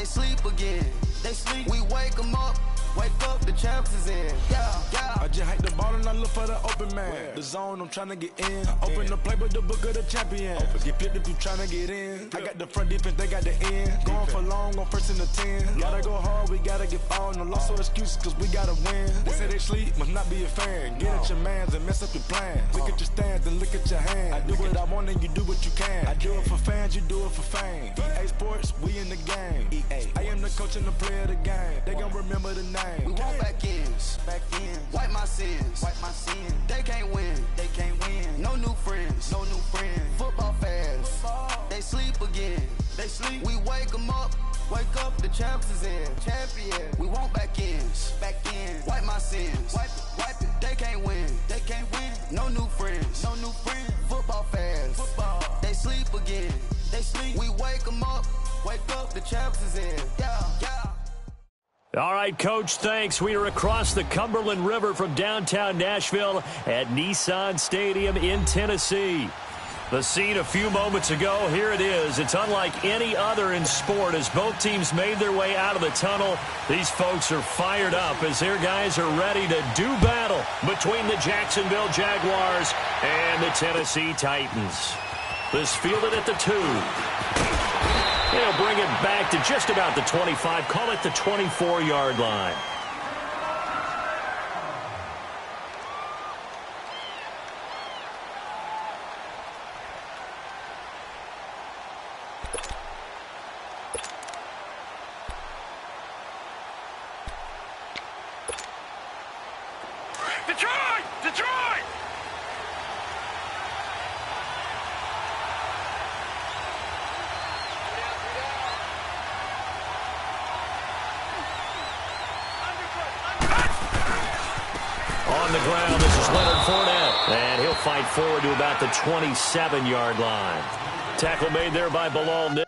sleep again. They sleep. We wake them up. Wake up, the champs is in. Yeah, yeah. I just hate the ball and I look for the open man. Where? The zone, I'm tryna get in. Open the playbook, the book of the champion. Get flipped if you tryna get in. I got the front defense, they got the end. Going for long, on first and the 10. Gotta go hard, we gotta get all. No loss or excuses, cause we gotta win. They say they sleep, must not be a fan. Get at your mans and mess up your plan. Look at your stands and look at your hands. I do what I want and you do what you can. I do it for fans, you do it for fame. EA Sports, we in the game. I am the coach and the player of the game. They gon' remember the name. We want back ends. Wipe my sins. They can't win. No new friends. Football fans. They sleep again. We wake them up. Wake up, the champs is in. Champion. We want back ends. Wipe my sins. Wipe it. They can't win. No new friends. Football fans. They sleep again. We wake them up. Wake up, the champs is in. Yeah. All right, Coach, thanks. We are across the Cumberland River from downtown Nashville at Nissan Stadium in Tennessee. The scene a few moments ago, here it is. It's unlike any other in sport as both teams made their way out of the tunnel. These folks are fired up as their guys are ready to do battle between the Jacksonville Jaguars and the Tennessee Titans. This fielded at the 2. He'll bring it back to just about the 25. Call it the 24-yard line. Detroit! On the ground, this is Leonard Fournette. And he'll fight forward to about the 27-yard line. Tackle made there by Bilal Nichols.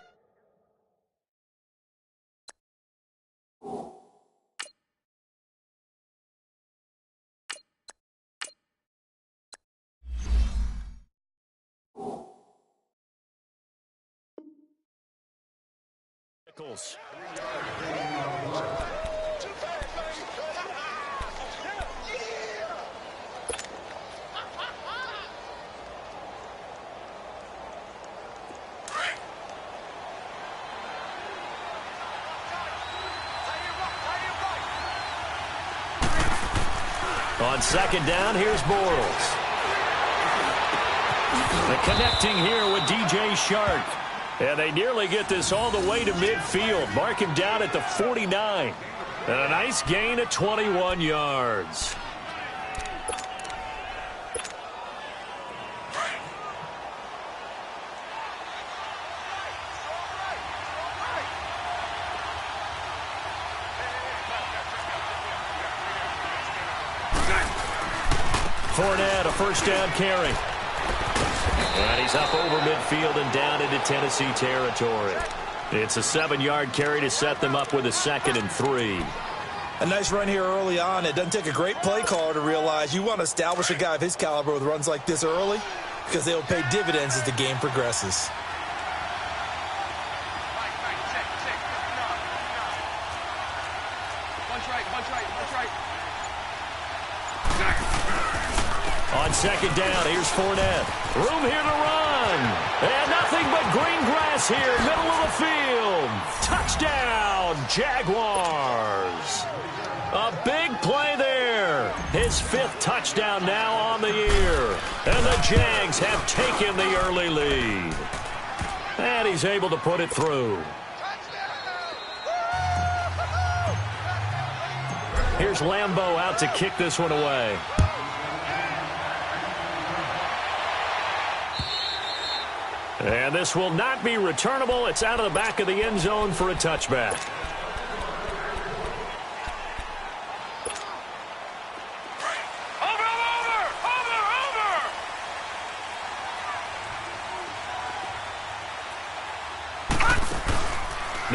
On second down, here's Bortles. The connecting here with DJ Shark. And they nearly get this all the way to midfield. Mark him down at the 49. And a nice gain of 21 yards. Fournette, a first down carry. And he's up over midfield and down into Tennessee territory. It's a 7-yard carry to set them up with a 2nd and 3. A nice run here early on. It doesn't take a great play caller to realize you want to establish a guy of his caliber with runs like this early because they'll pay dividends as the game progresses. On second down, here's Fournette. Room here to run. And nothing but green grass here, middle of the field. Touchdown, Jaguars. A big play there. His 5th touchdown now on the year. And the Jags have taken the early lead. And he's able to put it through. Here's Lambeau out to kick this one away. And this will not be returnable. It's out of the back of the end zone for a touchback. Over!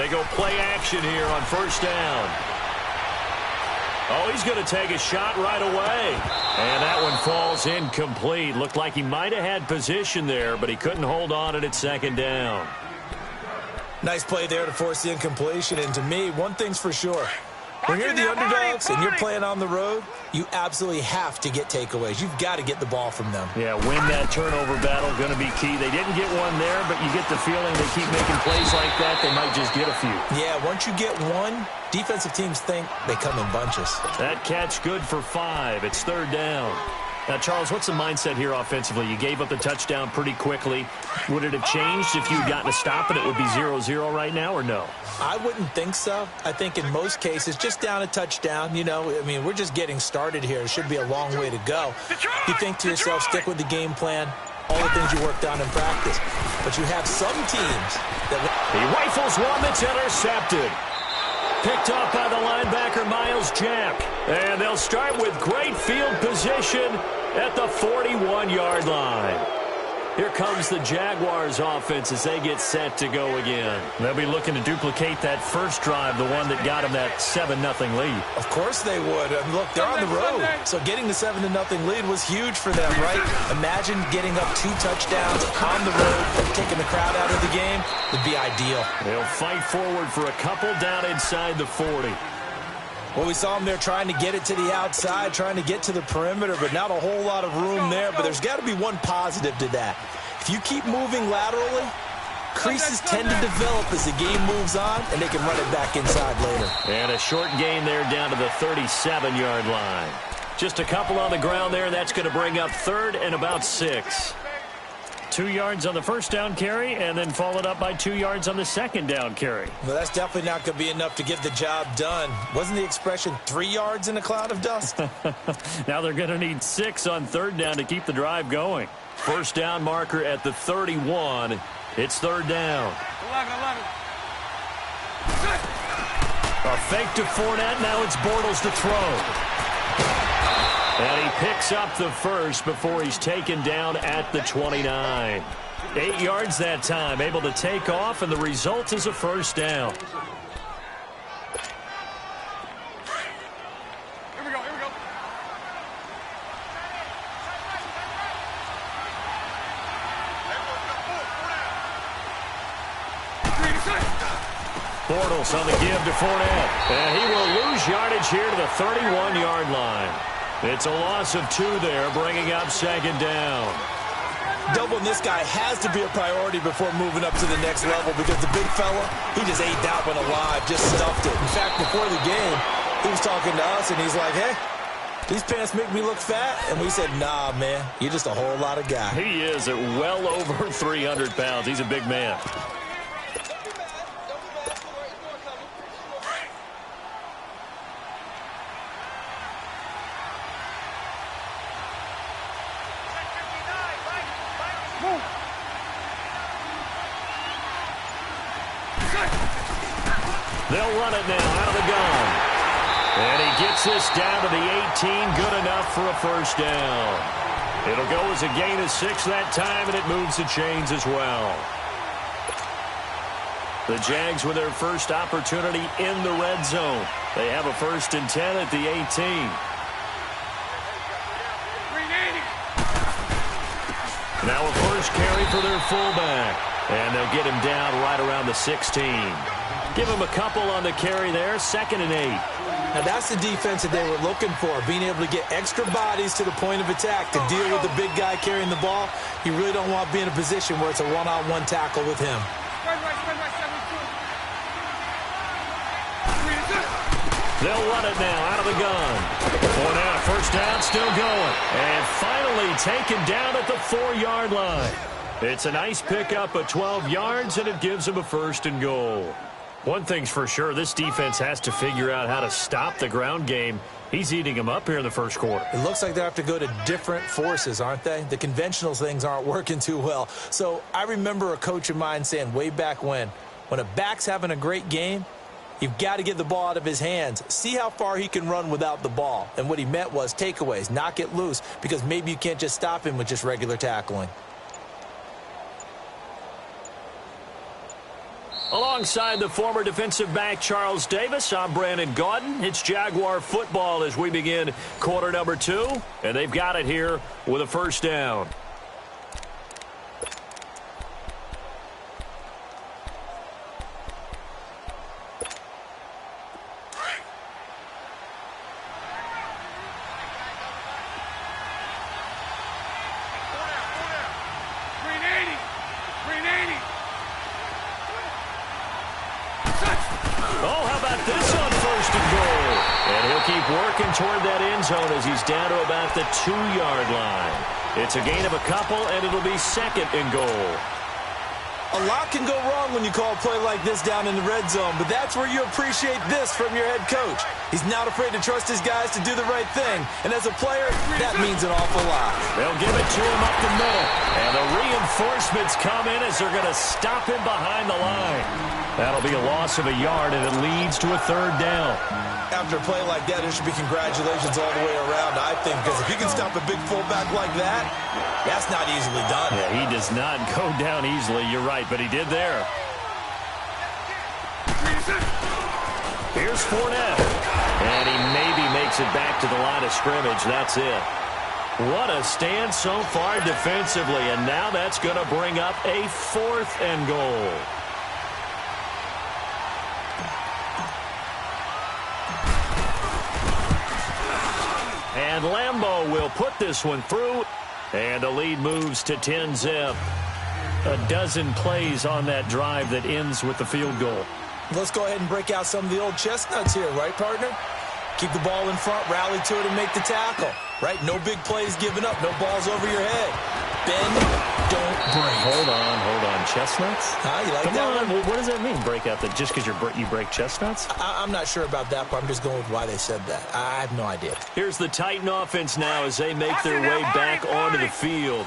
They go play action here on first down. Oh, he's going to take a shot right away. And that one falls incomplete. Looked like he might have had position there, but he couldn't hold on at second down. Nice play there to force the incompletion. And to me, one thing's for sure. When you're the underdogs and you're playing on the road, you absolutely have to get takeaways. You've got to get the ball from them. Yeah, win that turnover battle, going to be key. They didn't get one there, but you get the feeling they keep making plays like that, they might just get a few. Yeah, once you get one, defensive teams think they come in bunches. That catch good for 5. It's third down. Now, Charles, what's the mindset here offensively? You gave up the touchdown pretty quickly. Would it have changed if you'd gotten a stop and it would be 0-0 right now, or no? I wouldn't think so. I think in most cases, just down a touchdown, you know, I mean, we're just getting started here. It should be a long way to go. You think to yourself, stick with the game plan, all the things you worked on in practice. But you have some teams that... He rifles one that's intercepted. Picked off by the linebacker, Miles Jack. And they'll start with great field position at the 41-yard line. Here comes the Jaguars offense as they get set to go again. They'll be looking to duplicate that first drive, the one that got them that 7-0 lead. Of course they would. And look, they're on the road. So getting the 7-0 lead was huge for them, right? Imagine getting up 2 touchdowns on the road, taking the crowd out of the game would be ideal. They'll fight forward for a couple down inside the 40. Well, we saw him there trying to get it to the outside, trying to get to the perimeter, but not a whole lot of room there. But there's got to be one positive to that. If you keep moving laterally, creases tend to develop as the game moves on, and they can run it back inside later. And a short gain there down to the 37-yard line. Just a couple on the ground there. That's going to bring up third and about 6. 2 yards on the first down carry, and then followed up by 2 yards on the second down carry. Well, that's definitely not going to be enough to get the job done. Wasn't the expression 3 yards in a cloud of dust? Now they're going to need 6 on third down to keep the drive going. First down marker at the 31. It's third down. 11. A fake to Fournette. Now it's Bortles to throw. And he picks up the first before he's taken down at the 29. 8 yards that time, able to take off, and the result is a first down. Here we go. Bortles on the give to Fournette. And he will lose yardage here to the 31-yard line. It's a loss of 2 there, bringing up second down. Doubling this guy has to be a priority before moving up to the next level, because the big fella, he just ate that one alive, just stuffed it. In fact, before the game, he was talking to us, and he's like, hey, these pants make me look fat. And we said, nah, man, you're just a whole lot of guy. He is at well over 300 pounds. He's a big man. They'll run it now out of the gun. And he gets this down to the 18. Good enough for a first down. It'll go as a gain of 6 that time, and it moves the chains as well. The Jags with their first opportunity in the red zone. They have a 1st and 10 at the 18. Now a first carry for their fullback. And they'll get him down right around the 16. Give him a couple on the carry there. 2nd and 8. Now that's the defense that they were looking for, being able to get extra bodies to the point of attack to deal with the big guy carrying the ball. You really don't want to be in a position where it's a one-on-one tackle with him. They'll run it now out of the gun. Fournette, first down, still going. And finally taken down at the 4-yard line. It's a nice pickup of 12 yards, and it gives him a 1st and goal. One thing's for sure, this defense has to figure out how to stop the ground game. He's eating them up here in the first quarter. It looks like they have to go to different forces, aren't they? The conventional things aren't working too well. So I remember a coach of mine saying way back when a back's having a great game, you've got to get the ball out of his hands. See how far he can run without the ball. And what he meant was takeaways, knock it loose, because maybe you can't just stop him with just regular tackling. Alongside the former defensive back Charles Davis, I'm Brandon Gaudin. It's Jaguar football as we begin quarter number 2. And they've got it here with a first down. keep working toward that end zone as he's down to about the 2-yard line. It's a gain of a couple, and it'll be 2nd and goal. A lot can go wrong when you call a play like this down in the red zone, but that's where you appreciate this from your head coach. He's not afraid to trust his guys to do the right thing, and as a player, that means an awful lot. They'll give it to him up the middle, and the reinforcements come in as they're going to stop him behind the line. That'll be a loss of a yard, and it leads to a 3rd down. After a play like that, there should be congratulations all the way around, I think, because if you can stop a big fullback like that, that's not easily done. Yeah, he does not go down easily, you're right, but he did there. Here's Fournette, and he maybe makes it back to the line of scrimmage. That's it. What a stand so far defensively, and now that's going to bring up a 4th and goal. And Lambeau will put this one through, and the lead moves to 10-zip. A dozen plays on that drive that ends with the field goal. Let's go ahead and break out some of the old chestnuts here, right, partner? Keep the ball in front, rally to it, and make the tackle, right? No big plays given up, no balls over your head. Bend, don't break. Hold on. Chestnuts? You like Come that on, one? what does that mean, break out? Just because you break chestnuts? I'm not sure about that, but I'm just going with why they said that. I have no idea. Here's the Titan offense now as they make their way back onto the field.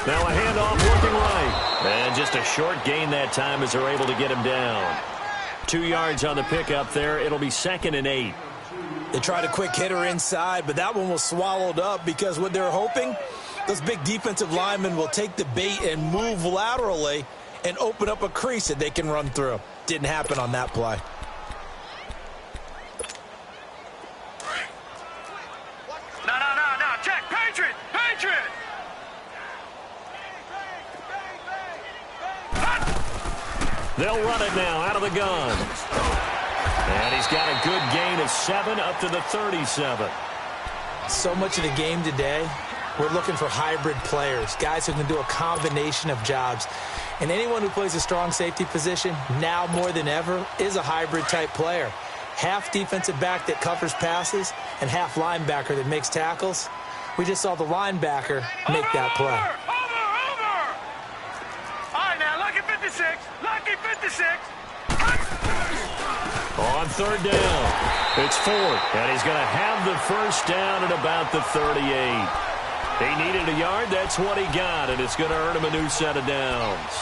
Now a handoff working right. And just a short gain that time as they're able to get him down. 2 yards on the pickup there. It'll be 2nd and 8. They tried a quick hitter inside, but that one was swallowed up because what they're hoping, those big defensive linemen will take the bait and move laterally and open up a crease that they can run through. Didn't happen on that play. No. Check. Patriot. They'll run it now out of the gun. And he's got a good gain of 7 up to the 37. So much of the game today, we're looking for hybrid players, guys who can do a combination of jobs. And anyone who plays a strong safety position, now more than ever, is a hybrid-type player. Half defensive back that covers passes and half linebacker that makes tackles. We just saw the linebacker make that play. Over! All right, now, lucky 56. On 3rd down, it's 4th, and he's going to have the 1st down at about the 38. He needed a yard, that's what he got, and it's going to earn him a new set of downs.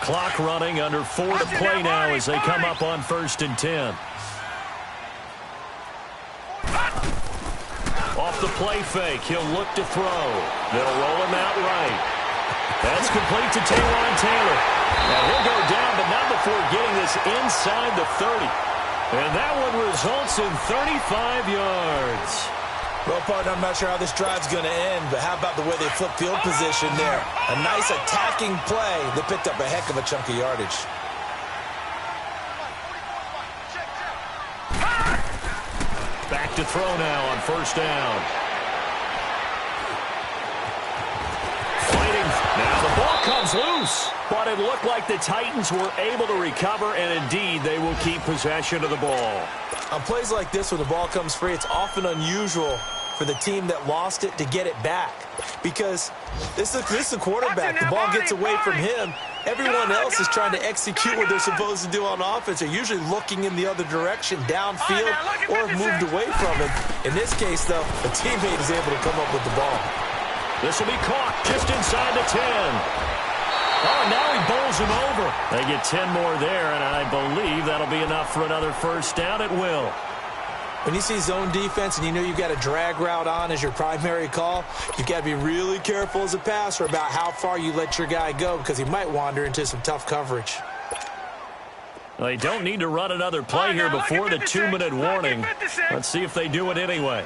Clock running, under 4 to play now as they come up on 1st and 10. Off the play fake, he'll look to throw. They'll roll him out right. That's complete to Taywan Taylor. Now he'll go down, but not before getting this inside the 30. And that one results in 35 yards. Well, partner, I'm not sure how this drive's going to end, but how about the way they flip field position there? A nice attacking play that picked up a heck of a chunk of yardage. Back to throw now on 1st down. Fighting. Now the ball comes loose. But it looked like the Titans were able to recover, and indeed they will keep possession of the ball. On plays like this when the ball comes free, it's often unusual for the team that lost it to get it back. Because this is the quarterback. The ball gets away from him. Everyone else is trying to execute what they're supposed to do on offense. They're usually looking in the other direction, downfield, or have moved away from it. In this case, though, a teammate is able to come up with the ball. This will be caught just inside the 10. Oh, now he bowls him over. They get 10 more there, and I believe that'll be enough for another 1st down. It will. When you see zone defense and you know you've got a drag route on as your primary call, you've got to be really careful as a passer about how far you let your guy go because he might wander into some tough coverage. They don't need to run another play here before the 2-minute warning. Let's see if they do it anyway.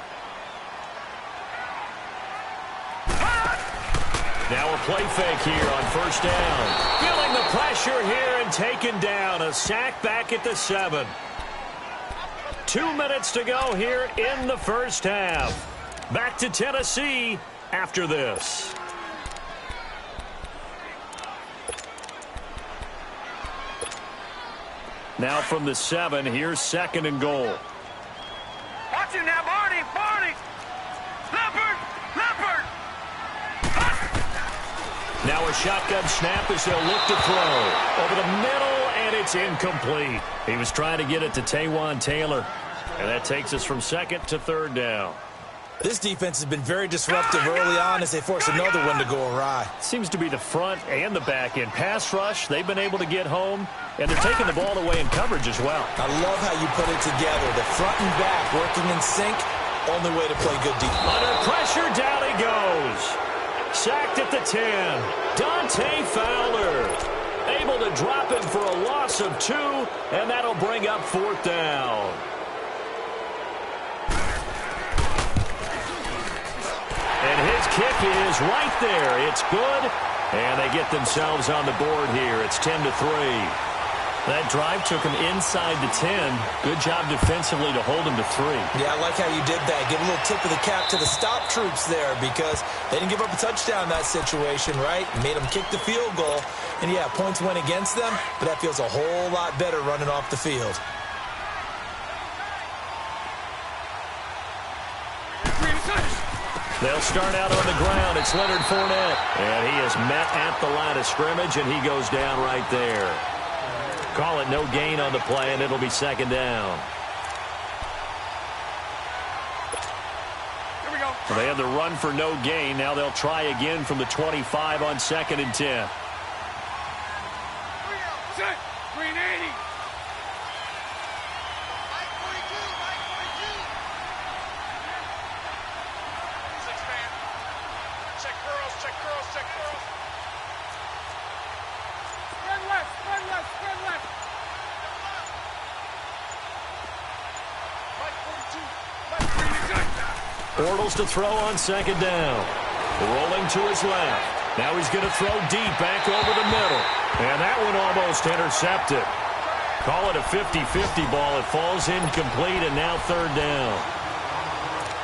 Now a play fake here on 1st down. Feeling the pressure here and taken down. A sack back at the 7. 2 minutes to go here in the first half. Back to Tennessee after this. Now from the 7, here's 2nd and goal. Watch him now, Barney! Barney! Leopard! Leopard! Now a shotgun snap as they'll look to throw. Over the middle, and it's incomplete. He was trying to get it to Taywan Taylor. And that takes us from 2nd to 3rd down. This defense has been very disruptive early on as they force another one to go awry. Seems to be the front and the back end. Pass rush, they've been able to get home, and they're taking the ball away in coverage as well. I love how you put it together. The front and back working in sync, only way to play good defense. Under pressure, down he goes. Sacked at the 10. Dante Fowler able to drop him for a loss of 2, and that'll bring up 4th down. And his kick is right there. It's good. And they get themselves on the board here. It's 10-3. That drive took him inside the 10. Good job defensively to hold him to 3. Yeah, I like how you did that. Give a little tip of the cap to the stop troops there because they didn't give up a touchdown in that situation, right? Made them kick the field goal. And, yeah, points went against them, but that feels a whole lot better running off the field. They'll start out on the ground. It's Leonard Fournette. And he is met at the line of scrimmage, and he goes down right there. Call it no gain on the play, and it'll be 2nd down. Here we go. Well, they had the run for no gain. Now they'll try again from the 25 on 2nd and 10. Set. 380. Bortles to throw on 2nd down. Rolling to his left. Now he's going to throw deep back over the middle. And that one almost intercepted. Call it a 50-50 ball. It falls incomplete, and now 3rd down.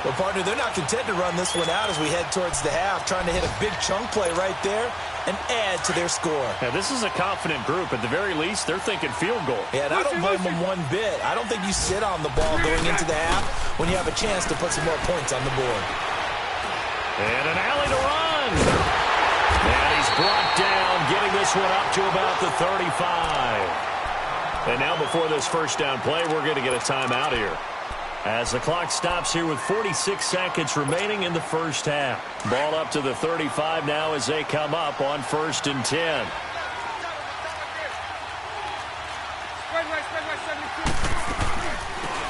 Well, partner, they're not content to run this one out as we head towards the half, trying to hit a big chunk play right there and add to their score. Now, this is a confident group. At the very least, they're thinking field goal. Yeah, and I don't blame them one bit. I don't think you sit on the ball going into the half when you have a chance to put some more points on the board. And an alley to run. And he's brought down, getting this one up to about the 35. And now before this first down play, we're going to get a timeout here, as the clock stops here with 46 seconds remaining in the first half. Ball up to the 35 now as they come up on 1st and 10.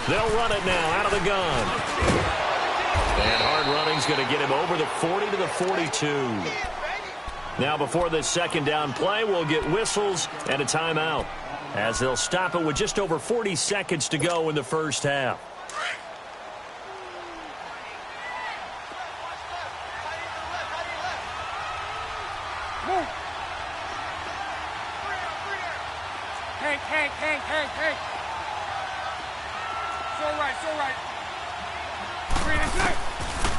They'll run it now out of the gun. And hard running's going to get him over the 40 to the 42. Now before this 2nd down play, we'll get whistles and a timeout, as they'll stop it with just over 40 seconds to go in the first half. Hank. So right.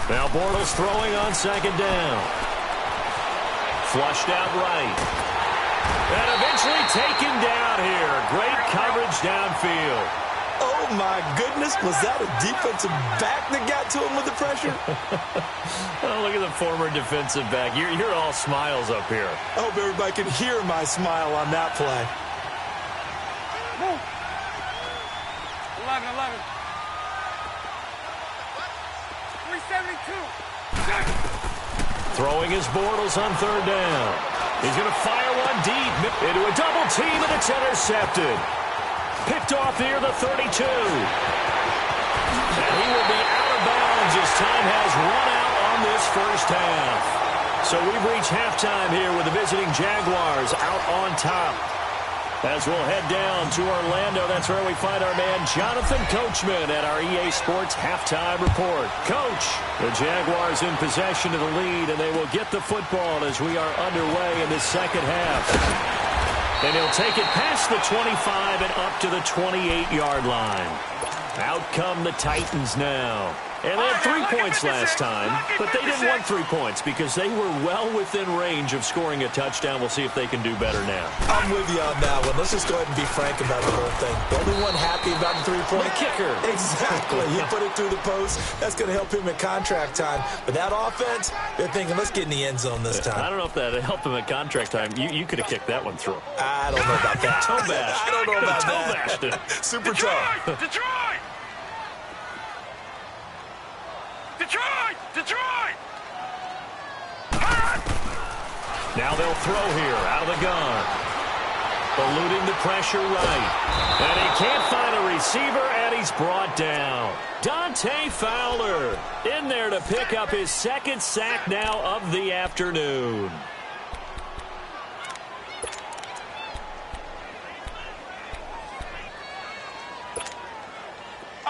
Now Bortles throwing on 2nd down. Flushed out right. And eventually taken down here. Great coverage downfield. Oh, my goodness. Was that a defensive back that got to him with the pressure? Oh, look at the former defensive back. You're all smiles up here. I hope everybody can hear my smile on that play. 11. 372. Throwing his Bortles on 3rd down. He's going to fire one deep into a double team, and it's intercepted. Picked off near the 32. And he will be out of bounds as time has run out on this first half. So we've reached halftime here with the visiting Jaguars out on top. As we'll head down to Orlando, that's where we find our man Jonathan Coachman at our EA Sports Halftime Report. Coach, the Jaguars in possession of the lead, and they will get the football as we are underway in this second half. And he'll take it past the 25 and up to the 28-yard line. Out come the Titans now. And they had 3 points last time, but they didn't want 3 points because they were well within range of scoring a touchdown. We'll see if they can do better now. I'm with you on that one. Let's just go ahead and be frank about the whole thing. The only one happy about the three-point kicker. Exactly. He put it through the post. That's going to help him at contract time. But that offense, they're thinking, let's get in the end zone this time. I don't know if that helped him at contract time. You could have kicked that one through. I don't know about that. Toe bash. I don't know about that. Super tough. Detroit! Detroit! Now they'll throw here out of the gun. Eluding the pressure right. And he can't find a receiver, and he's brought down. Dante Fowler in there to pick up his second sack now of the afternoon.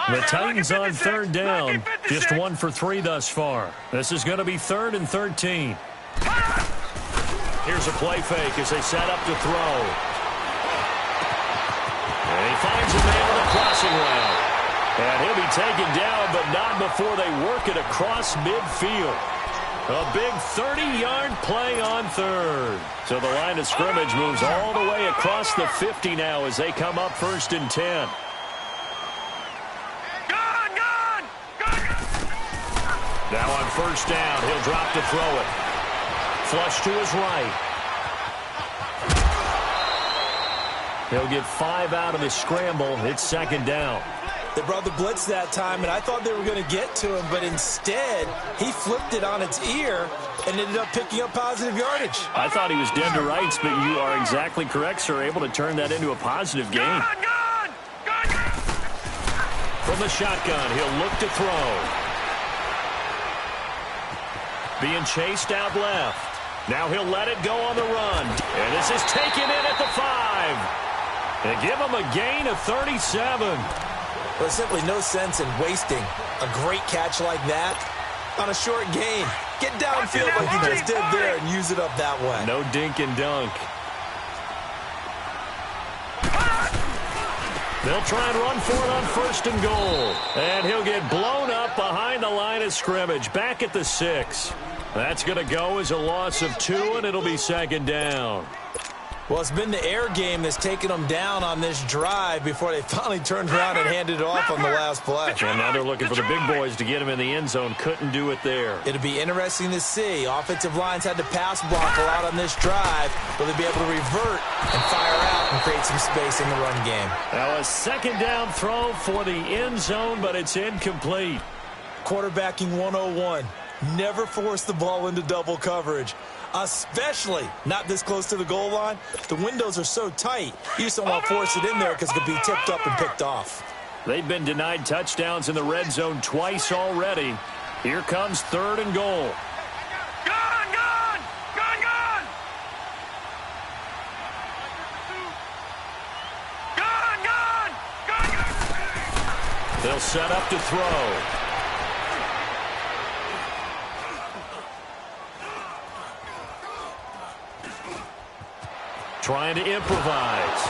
The Titans on third down, just 1 for 3 thus far. This is going to be 3rd and 13. Here's a play fake as they set up to throw. And he finds a man on the crossing route. And he'll be taken down, but not before they work it across midfield. A big 30-yard play on third. So the line of scrimmage moves all the way across the 50 now as they come up 1st and 10. Now on 1st down, he'll drop to throw it. Flush to his right. He'll get 5 out of the scramble. It's 2nd down. They brought the blitz that time, and I thought they were going to get to him, but instead, he flipped it on its ear and ended up picking up positive yardage. I thought he was dead to rights, but you are exactly correct, sir. Able to turn that into a positive gain. From the shotgun, he'll look to throw. Being chased out left. Now he'll let it go on the run. And this is taken in at the 5. And give him a gain of 37. Well, there's simply no sense in wasting a great catch like that on a short gain. Get downfield like he just did there and use it up that way. No dink and dunk. They'll try and run for it on 1st and goal. And he'll get blown up behind the line of scrimmage. Back at the 6. That's going to go as a loss of 2, and it'll be 2nd down. Well, it's been the air game that's taken them down on this drive before they finally turned around and handed it off on the last play. And now they're looking for the big boys to get him in the end zone. Couldn't do it there. It'll be interesting to see. Offensive lines had to pass block a lot on this drive. Will they be able to revert and fire out and create some space in the run game? Now a 2nd down throw for the end zone, but it's incomplete. Quarterbacking 101. Never force the ball into double coverage, especially not this close to the goal line. The windows are so tight, you just don't want to force it in there because it could be tipped up and picked off. They've been denied touchdowns in the red zone twice already. Here comes 3rd and goal. Gun! They'll set up to throw. Trying to improvise.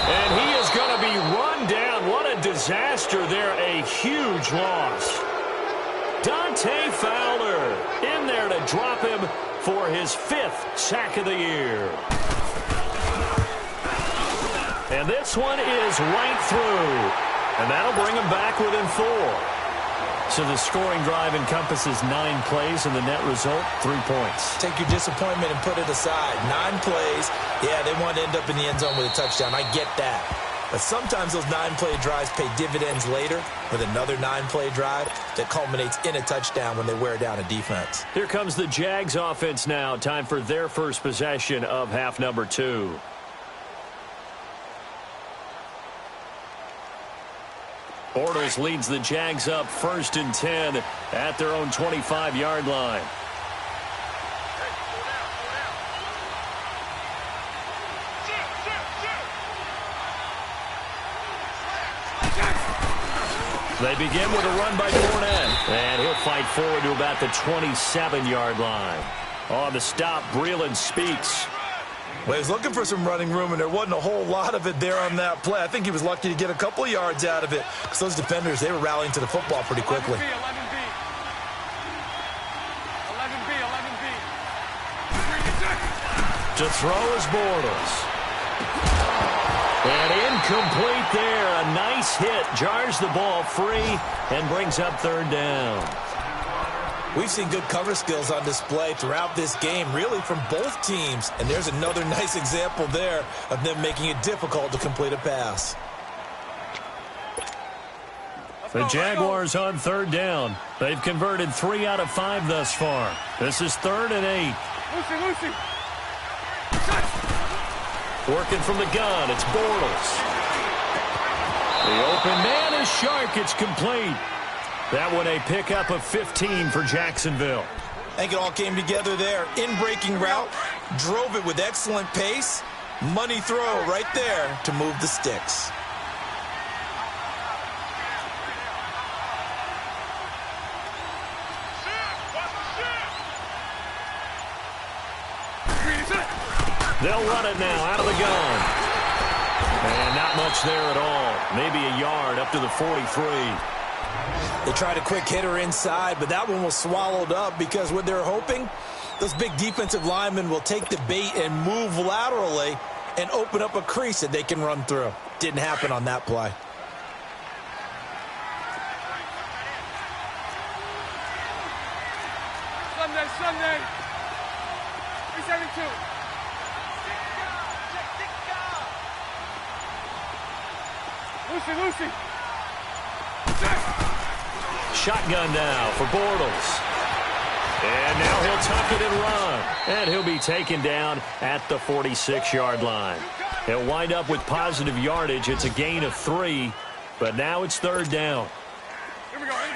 And he is going to be run down. What a disaster there. A huge loss. Dante Fowler in there to drop him for his 5th sack of the year. And this one is right through. And that'll bring him back within 4. So the scoring drive encompasses 9 plays, and the net result, 3 points. Take your disappointment and put it aside. 9 plays. Yeah, they want to end up in the end zone with a touchdown. I get that. But sometimes those 9-play drives pay dividends later with another 9-play drive that culminates in a touchdown when they wear down a defense. Here comes the Jags offense now. Time for their first possession of half number 2. Bortles leads the Jags up 1st and 10 at their own 25-yard line. They begin with a run by Fournette, and he'll fight forward to about the 27-yard line. On the stop, Breeland Speaks. Well, he was looking for some running room, and there wasn't a whole lot of it there on that play. I think he was lucky to get a couple of yards out of it because those defenders, they were rallying to the football pretty quickly. 11B. To throw is Bortles. And incomplete there. A nice hit. Jars the ball free and brings up third down. We've seen good cover skills on display throughout this game, really from both teams. And there's another nice example there of them making it difficult to complete a pass. The Jaguars on third down. They've converted 3 out of 5 thus far. This is 3rd and 8. Lucy. Working from the gun, it's Bortles. The open man is Shark. It's complete. That one a pickup of 15 for Jacksonville. I think it all came together there. In-breaking route, drove it with excellent pace. Money throw right there to move the sticks. They'll run it now out of the gun. And not much there at all. Maybe a yard up to the 43. They tried a quick hitter inside, but that one was swallowed up because what they're hoping, those big defensive linemen will take the bait and move laterally and open up a crease that they can run through. Didn't happen on that play. Sunday. 372. Lucy. Shotgun now for Bortles. And now he'll tuck it and run. And he'll be taken down at the 46-yard line. He'll wind up with positive yardage. It's a gain of 3, but now it's third down.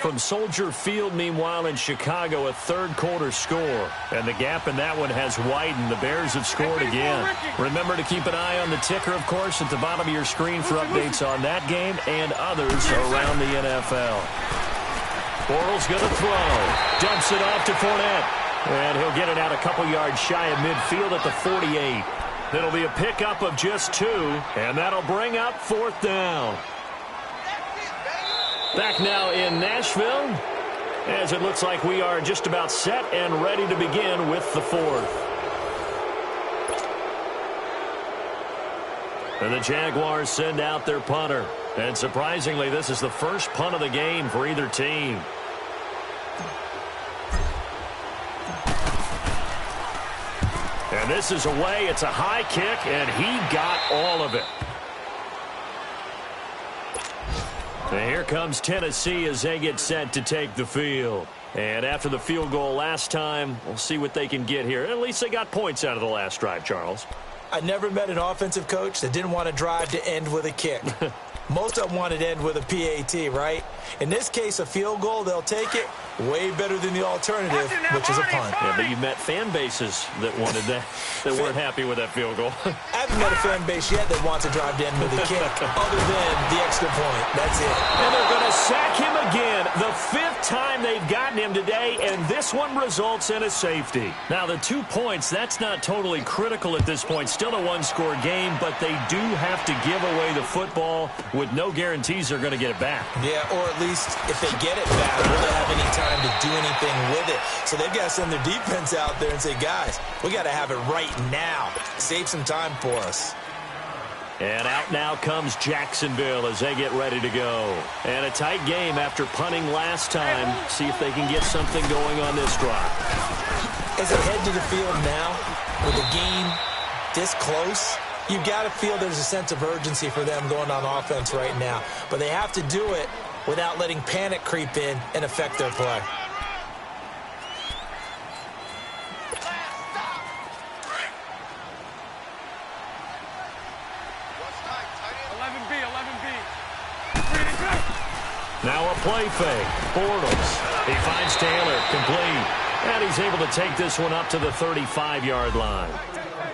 From Soldier Field, meanwhile, in Chicago, a third-quarter score. And the gap in that one has widened. The Bears have scored again. Remember to keep an eye on the ticker, of course, at the bottom of your screen for updates on that game and others around the NFL. Bortles going to throw. Dumps it off to Fournette. And he'll get it out a couple yards shy of midfield at the 48. It'll be a pickup of just 2, and that'll bring up 4th down. Back now in Nashville, as it looks like we are just about set and ready to begin with the 4th. And the Jaguars send out their punter. And surprisingly, this is the first punt of the game for either team. And this is away. It's a high kick, and he got all of it. And here comes Tennessee as they get set to take the field. And after the field goal last time, we'll see what they can get here. At least they got points out of the last drive, Charles. I never met an offensive coach that didn't want to drive to end with a kick. Most of them wanted to end with a PAT, right? In this case, a field goal, they'll take it. Way better than the alternative, which is a punt. Yeah, but you met fan bases that wanted that, that weren't happy with that field goal. I haven't met a fan base yet that wants to drive to end with a kick, other than the extra point. That's it. And they're going to sack him again. The 5th time they've gotten him today, and this one results in a safety. Now, the 2 points, that's not totally critical at this point. Still a one-score game, but they do have to give away the football with no guarantees they're going to get it back. Yeah, or at least if they get it back, will they have any time to do anything with it? So they've got to send their defense out there and say, guys, we got to have it right now. Save some time for us. And out now comes Jacksonville as they get ready to go. And a tight game after punting last time. See if they can get something going on this drive. As they head to the field now, with the game this close, you've got to feel there's a sense of urgency for them going on offense right now. But they have to do it without letting panic creep in and affect their play. Now a play fake. Bortles. He finds Taylor. Complete. And he's able to take this one up to the 35-yard line.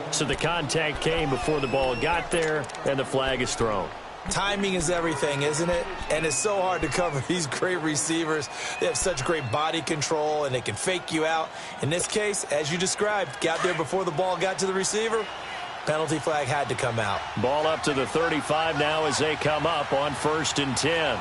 So the contact came before the ball got there, and the flag is thrown. Timing is everything, isn't it? And it's so hard to cover these great receivers. They have such great body control, and they can fake you out. In this case, as you described, got there before the ball got to the receiver. Penalty flag had to come out. Ball up to the 35 now as they come up on 1st and 10.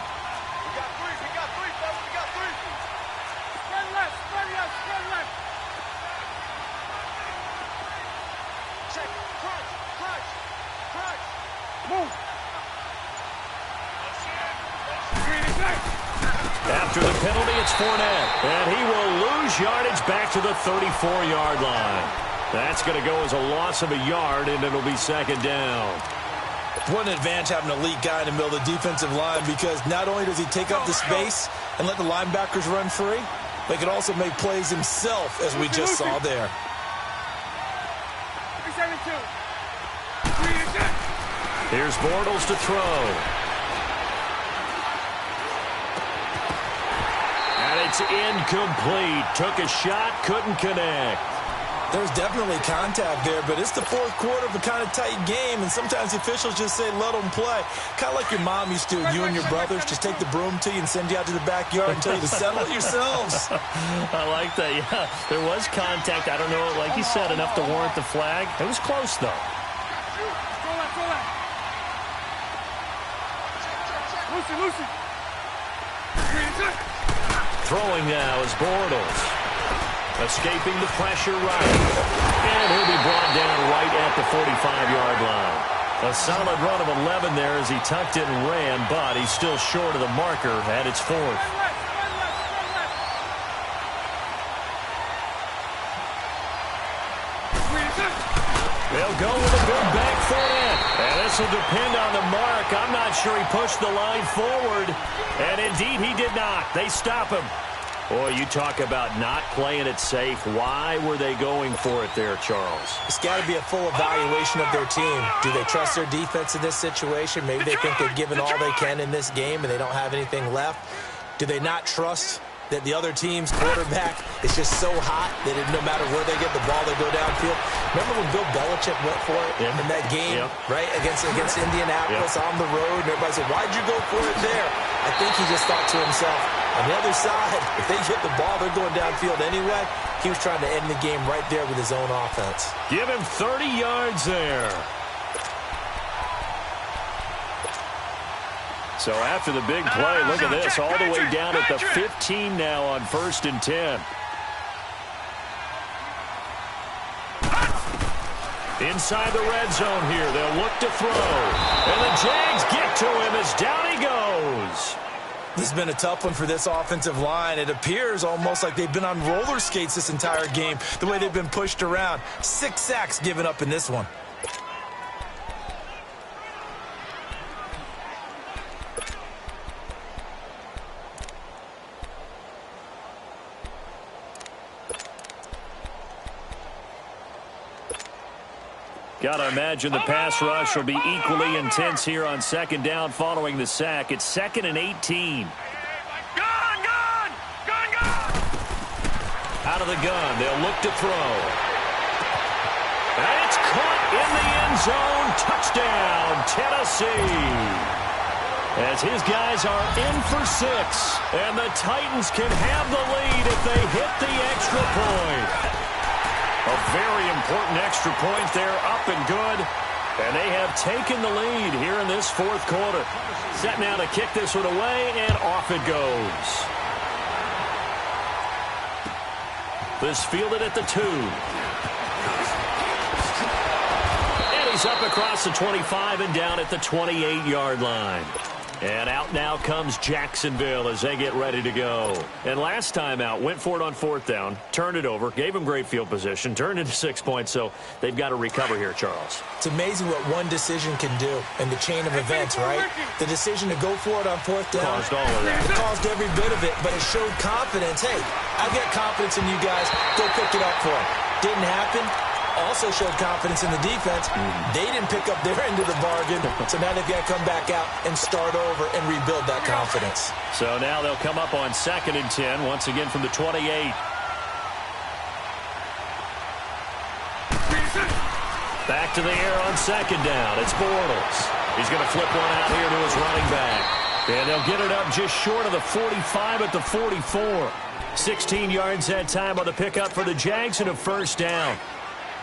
After the penalty, it's Fournette, and he will lose yardage back to the 34-yard line. That's going to go as a loss of a yard, and it'll be 2nd down. What an advantage having an elite guy in the middle of the defensive line, because not only does he take up the space and let the linebackers run free, but he can also make plays himself, as we just saw there. Here's Bortles to throw. It's incomplete. Took a shot, couldn't connect. There's definitely contact there, but it's the 4th quarter of a kind of tight game, and sometimes officials just say, let them play. Kind of like your mom used to, you and your brothers, just take the broom to you and send you out to the backyard and tell you to settle it yourselves. I like that, yeah. There was contact. I don't know, like you said, enough to warrant the flag. It was close, though. Lucy. Throwing now is Bortles. Escaping the pressure right. And he'll be brought down right at the 45-yard line. A solid run of 11 there as he tucked it and ran, but he's still short of the marker at its 4th. They'll go with a big back Fournette. And this will depend on the mark. I'm not sure he pushed the line forward. And indeed, he did not. They stop him. Boy, you talk about not playing it safe. Why were they going for it there, Charles? It's got to be a full evaluation of their team. Do they trust their defense in this situation? Maybe they think they've given all they can in this game and they don't have anything left. Do they not trust that the other team's quarterback is just so hot that no matter where they get the ball, they go downfield? Remember when Bill Belichick went for it in that game, right, against Indianapolis on the road? And everybody said, why'd you go for it there? I think he just thought to himself, on the other side, if they hit the ball, they're going downfield anyway. He was trying to end the game right there with his own offense. Give him 30 yards there. So after the big play, look at this, all the way down at the 15 now on 1st and 10. Inside the red zone here, they'll look to throw. And the Jags get to him as down he goes. This has been a tough one for this offensive line. It appears almost like they've been on roller skates this entire game, the way they've been pushed around. 6 sacks given up in this one. Got to imagine the pass rush will be equally intense here on 2nd down following the sack. It's 2nd and 18. Gun! Out of the gun, they'll look to throw. And it's caught in the end zone. Touchdown, Tennessee. As his guys are in for 6. And the Titans can have the lead if they hit the extra point. A very important extra point there, up and good. And they have taken the lead here in this 4th quarter. Set now to kick this one away, and off it goes. This fielded at the 2. And he's up across the 25 and down at the 28-yard line. And out now comes Jacksonville as they get ready to go. And last time out, went for it on 4th down, turned it over, gave them great field position, turned into 6 points, so they've got to recover here, Charles. It's amazing what one decision can do in the chain of events, right? The decision to go for it on 4th down. Caused all of that. It caused every bit of it, but it showed confidence. Hey, I've got confidence in you guys. Go pick it up for it. Didn't happen. Also showed confidence in the defense. They didn't pick up their end of the bargain, so now they've got to come back out and start over and rebuild that confidence. So now they'll come up on 2nd and 10, once again from the 28. Back to the air on 2nd down. It's Bortles. He's going to flip one out here to his running back. And they'll get it up just short of the 45 at the 44. 16 yards that time on the pickup for the Jags and a 1st down.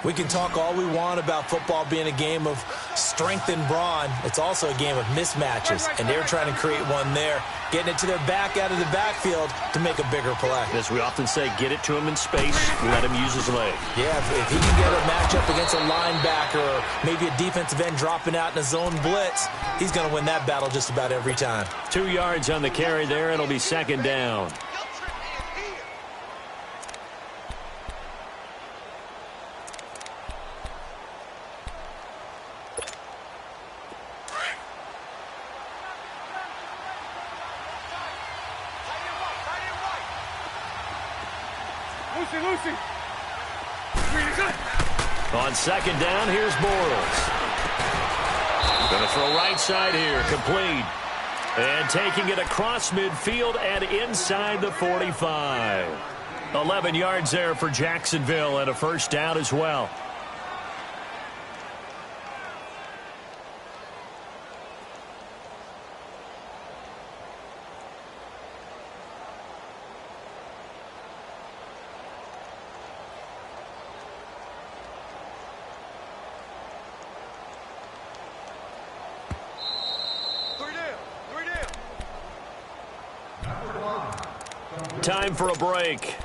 We can talk all we want about football being a game of strength and brawn. It's also a game of mismatches, and they're trying to create one there, getting it to their back out of the backfield to make a bigger play. As we often say, get it to him in space, let him use his leg. Yeah, if he can get a matchup against a linebacker or maybe a defensive end dropping out in a zone blitz, he's going to win that battle just about every time. 2 yards on the carry there. It'll be second down. On second down, here's Bortles. Going to throw right side here, complete. And taking it across midfield and inside the 45. 11 yards there for Jacksonville and a first down as well. Time for a break.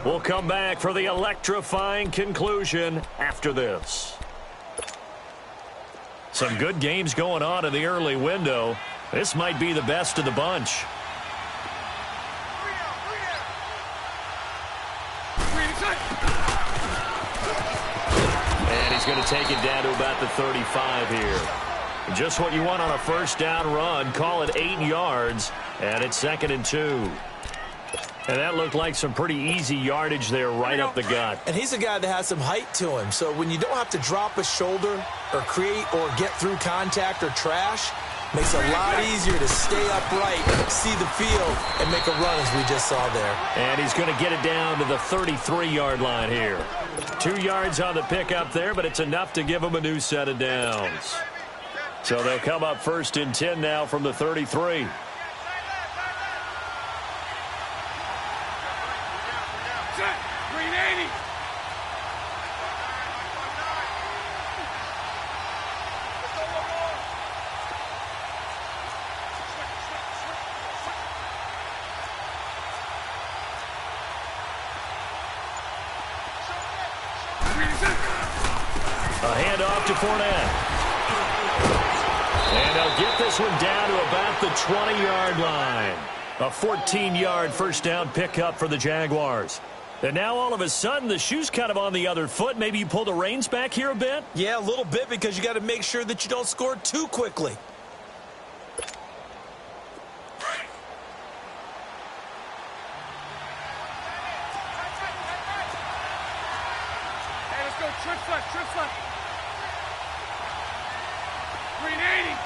We'll come back for the electrifying conclusion after this. Some good games going on in the early window. This might be the best of the bunch. And he's going to take it down to about the 35 here. Just what you want on a first down run. Call it 8 yards, and it's 2nd and 2. And that looked like some pretty easy yardage there right up the gut. And he's a guy that has some height to him. So when you don't have to drop a shoulder or create or get through contact or trash, makes it a lot easier to stay upright, see the field, and make a run as we just saw there. And he's going to get it down to the 33-yard line here. 2 yards on the pickup there, but it's enough to give him a new set of downs. So they'll come up 1st and 10 now from the 33. A handoff to Fournette. And they'll get this one down to about the 20-yard line. A 14-yard first down pickup for the Jaguars. And now all of a sudden the shoe's kind of on the other foot. Maybe you pull the reins back here a bit? Yeah, a little bit, because you got to make sure that you don't score too quickly. Hey, let's go. Trips left, trips left. 380,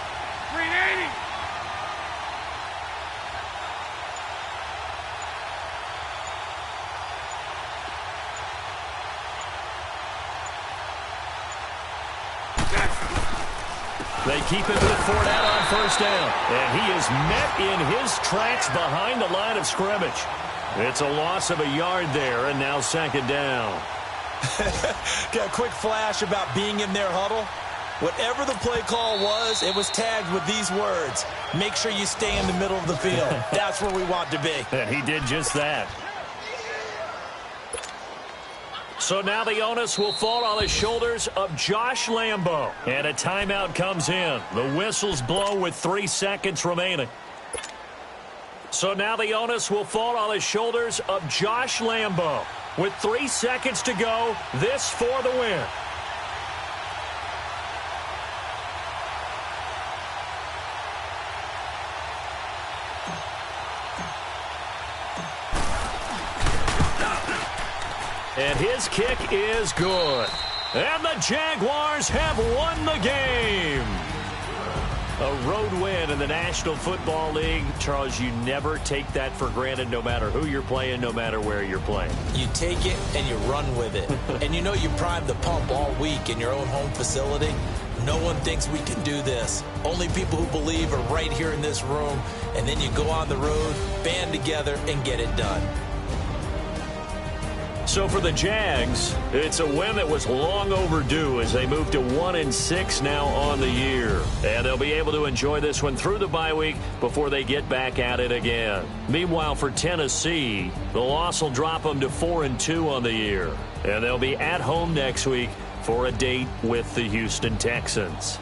380. They keep it with Fournette on first down. And he is met in his tracks behind the line of scrimmage. It's a loss of a yard there, and now 2nd down. Got a quick flash about being in their huddle. Whatever the play call was, it was tagged with these words: make sure you stay in the middle of the field. That's where we want to be. And he did just that. So now the onus will fall on the shoulders of Josh Lambo. And a timeout comes in. The whistles blow with 3 seconds remaining. So now the onus will fall on the shoulders of Josh Lambo. With 3 seconds to go, this for the win. And his kick is good. And the Jaguars have won the game. A road win in the National Football League. Charles, you never take that for granted, no matter who you're playing, no matter where you're playing. You take it and you run with it. And you know you primed the pump all week in your own home facility. No one thinks we can do this. Only people who believe are right here in this room. And then you go on the road, band together, and get it done. So for the Jags, it's a win that was long overdue as they move to 1-6 now on the year. And they'll be able to enjoy this one through the bye week before they get back at it again. Meanwhile, for Tennessee, the loss will drop them to 4-2 on the year. And they'll be at home next week for a date with the Houston Texans.